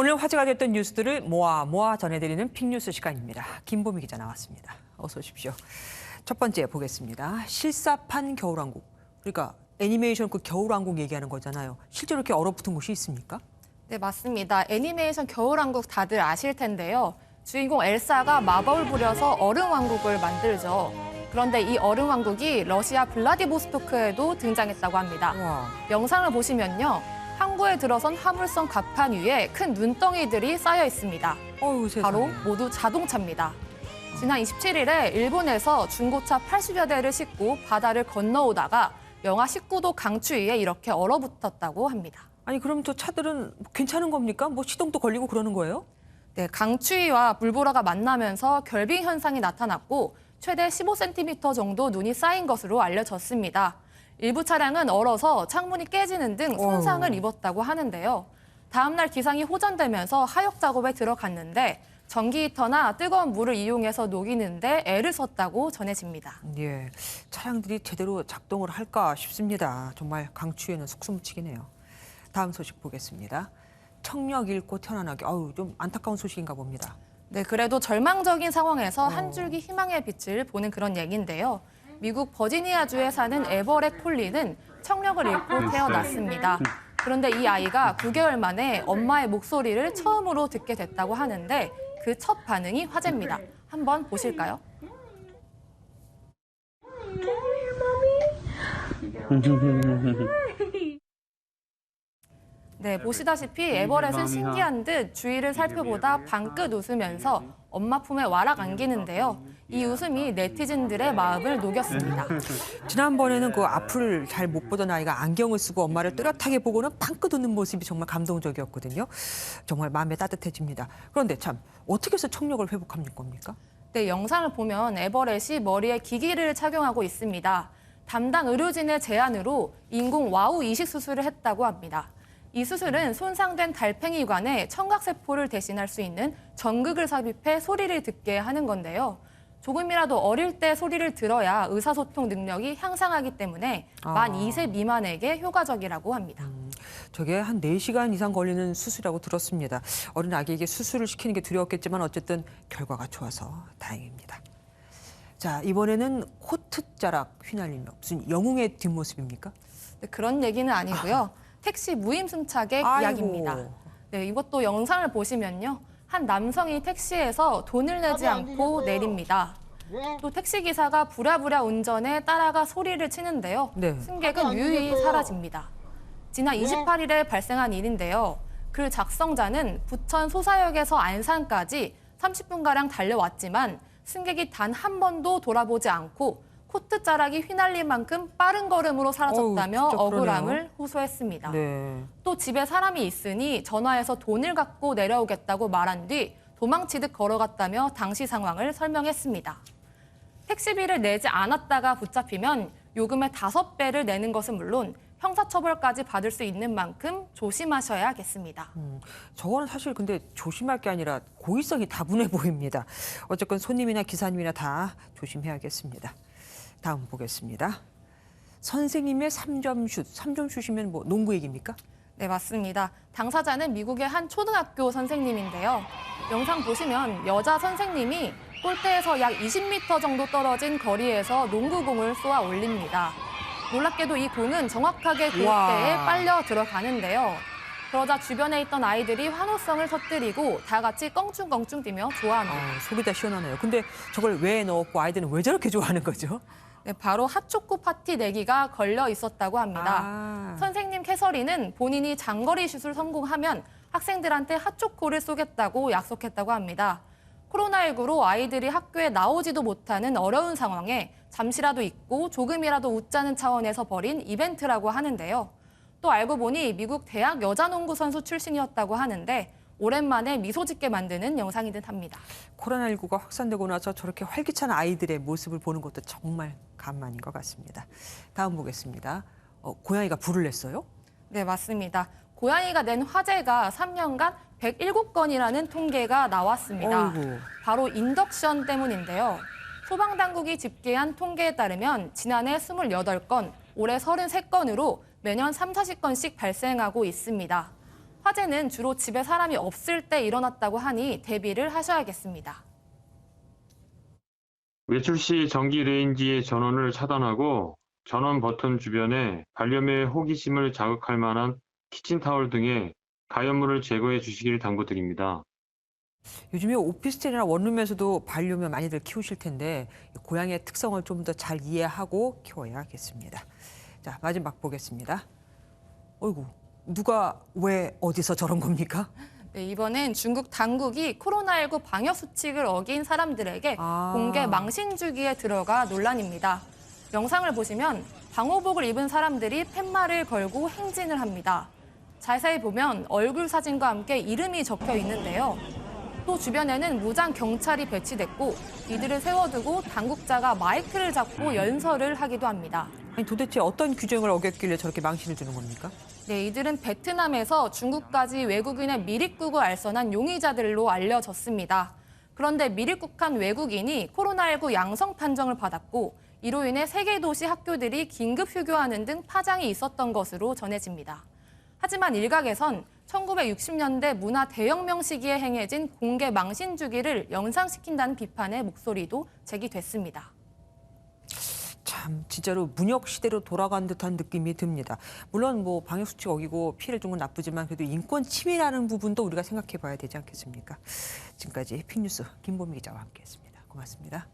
오늘 화제가 됐던 뉴스들을 모아 전해드리는 빅뉴스 시간입니다. 김보미 기자 나왔습니다. 어서 오십시오. 첫 번째 보겠습니다. 실사판 겨울왕국. 그러니까 애니메이션 그 겨울왕국 얘기하는 거잖아요. 실제로 이렇게 얼어붙은 곳이 있습니까? 네, 맞습니다. 애니메이션 겨울왕국 다들 아실 텐데요. 주인공 엘사가 마법을 부려서 얼음왕국을 만들죠. 그런데 이 얼음왕국이 러시아 블라디보스토크에도 등장했다고 합니다. 와. 영상을 보시면요. 항구에 들어선 화물선 갑판 위에 큰 눈덩이들이 쌓여 있습니다. 어휴, 세상에. 바로 모두 자동차입니다. 지난 27일에 일본에서 중고차 80여 대를 싣고 바다를 건너오다가 영하 19도 강추위에 이렇게 얼어붙었다고 합니다. 아니 그럼 저 차들은 괜찮은 겁니까? 뭐 시동도 걸리고 그러는 거예요? 네, 강추위와 물보라가 만나면서 결빙 현상이 나타났고 최대 15cm 정도 눈이 쌓인 것으로 알려졌습니다. 일부 차량은 얼어서 창문이 깨지는 등 손상을 입었다고 하는데요. 다음 날 기상이 호전되면서 하역 작업에 들어갔는데 전기 히터나 뜨거운 물을 이용해서 녹이는데 애를 썼다고 전해집니다. 예, 차량들이 제대로 작동을 할까 싶습니다. 정말 강추위에는 속수무책이네요. 다음 소식 보겠습니다. 청력 잃고 태어나기, 좀 안타까운 소식인가 봅니다. 네, 그래도 절망적인 상황에서 한 줄기 희망의 빛을 보는 그런 얘기인데요. 미국 버지니아주에 사는 에버렛 콜리는 청력을 잃고 태어났습니다. 그런데 이 아이가 9개월 만에 엄마의 목소리를 처음으로 듣게 됐다고 하는데 그 첫 반응이 화제입니다. 한번 보실까요? 네, 보시다시피 에버렛은 신기한 듯 주위를 살펴보다 방긋 웃으면서 엄마 품에 와락 안기는데요. 이 웃음이 네티즌들의 마음을 녹였습니다. 지난번에는 그 앞을 잘 못 보던 아이가 안경을 쓰고 엄마를 뚜렷하게 보고는 방긋 웃는 모습이 정말 감동적이었거든요. 정말 마음에 따뜻해집니다. 그런데 참 어떻게 해서 청력을 회복하는 겁니까? 네, 영상을 보면 에버렛이 머리에 기기를 착용하고 있습니다. 담당 의료진의 제안으로 인공 와우 이식 수술을 했다고 합니다. 이 수술은 손상된 달팽이관에 청각세포를 대신할 수 있는 전극을 삽입해 소리를 듣게 하는 건데요. 조금이라도 어릴 때 소리를 들어야 의사소통 능력이 향상하기 때문에 만 2세 미만에게 효과적이라고 합니다. 저게 한 4시간 이상 걸리는 수술이라고 들었습니다. 어린 아기에게 수술을 시키는 게 두려웠겠지만 어쨌든 결과가 좋아서 다행입니다. 자, 이번에는 코트자락 휘날리며 무슨 영웅의 뒷모습입니까? 네, 그런 얘기는 아니고요. 택시 무임승차객 아이고. 이야기입니다. 네, 이것도 영상을 보시면요. 한 남성이 택시에서 돈을 내지 않고 내립니다. 또 택시기사가 부랴부랴 운전에 따라가 소리를 치는데요. 네. 승객은 유유히 사라집니다. 지난 28일에 발생한 일인데요. 글 작성자는 부천 소사역에서 안산까지 30분가량 달려왔지만 승객이 단 한 번도 돌아보지 않고 코트자락이 휘날릴 만큼 빠른 걸음으로 사라졌다며 어우, 진짜 억울함을 호소했습니다. 네. 또 집에 사람이 있으니 전화해서 돈을 갖고 내려오겠다고 말한 뒤 도망치듯 걸어갔다며 당시 상황을 설명했습니다. 택시비를 내지 않았다가 붙잡히면 요금의 5배를 내는 것은 물론 형사처벌까지 받을 수 있는 만큼 조심하셔야겠습니다. 저거는 사실 근데 조심할 게 아니라 고의성이 다분해 보입니다. 어쨌건 손님이나 기사님이나 다 조심해야겠습니다. 다음 보겠습니다. 선생님의 3점 슛. 3점 슛이면 뭐 농구 얘기입니까? 네, 맞습니다. 당사자는 미국의 한 초등학교 선생님인데요. 영상 보시면 여자 선생님이 골대에서 약 20m 정도 떨어진 거리에서 농구공을 쏘아 올립니다. 놀랍게도 이 공은 정확하게 골대에 와. 빨려 들어가는데요. 그러자 주변에 있던 아이들이 환호성을 터뜨리고 다 같이 껑충껑충 뛰며 좋아합니다. 속이 다 시원하네요. 근데 저걸 왜 넣었고 아이들은 왜 저렇게 좋아하는 거죠? 네, 바로 핫초코 파티 내기가 걸려 있었다고 합니다. 선생님 캐서린은 본인이 장거리 슛을 성공하면 학생들한테 핫초코를 쏘겠다고 약속했다고 합니다. 코로나19로 아이들이 학교에 나오지도 못하는 어려운 상황에 잠시라도 잊고 조금이라도 웃자는 차원에서 벌인 이벤트라고 하는데요. 또 알고 보니 미국 대학 여자농구 선수 출신이었다고 하는데 오랜만에 미소 짓게 만드는 영상인 듯합니다. 코로나19가 확산되고 나서 저렇게 활기찬 아이들의 모습을 보는 것도 정말 간만인 것 같습니다. 다음 보겠습니다. 고양이가 불을 냈어요? 네, 맞습니다. 고양이가 낸 화재가 3년간 107건이라는 통계가 나왔습니다. 어이구. 바로 인덕션 때문인데요. 소방당국이 집계한 통계에 따르면 지난해 28건, 올해 33건으로 매년 3, 40건씩 발생하고 있습니다. 화재는 주로 집에 사람이 없을 때 일어났다고 하니 대비를 하셔야겠습니다. 외출 시 전기 레인지의 전원을 차단하고 전원 버튼 주변에 반려묘의 호기심을 자극할 만한 키친타월 등의 가연물을 제거해 주시길 당부드립니다. 요즘에 오피스텔이나 원룸에서도 반려묘 많이들 키우실 텐데 고양이의 특성을 좀 더 잘 이해하고 키워야겠습니다. 자, 마지막 보겠습니다. 어이구, 누가 왜 어디서 저런 겁니까? 네, 이번엔 중국 당국이 코로나19 방역 수칙을 어긴 사람들에게 공개 망신 주기에 들어가 논란입니다. 영상을 보시면 방호복을 입은 사람들이 팻말을 걸고 행진을 합니다. 자세히 보면 얼굴 사진과 함께 이름이 적혀 있는데요. 또 주변에는 무장 경찰이 배치됐고 이들을 세워두고 당국자가 마이크를 잡고 연설을 하기도 합니다. 아니 도대체 어떤 규정을 어겼길래 저렇게 망신을 주는 겁니까? 네, 이들은 베트남에서 중국까지 외국인의 미립국을 알선한 용의자들로 알려졌습니다. 그런데 미립국한 외국인이 코로나19 양성 판정을 받았고 이로 인해 세계 도시 학교들이 긴급 휴교하는 등 파장이 있었던 것으로 전해집니다. 하지만 일각에선 1960년대 문화 대혁명 시기에 행해진 공개 망신 주기를 연상시킨다는 비판의 목소리도 제기됐습니다. 참 진짜로 문혁 시대로 돌아간 듯한 느낌이 듭니다. 물론 뭐 방역 수칙 어기고 피해를 준 건 나쁘지만 그래도 인권 침해라는 부분도 우리가 생각해 봐야 되지 않겠습니까? 지금까지 픽뉴스 김보미 기자와 함께했습니다. 고맙습니다.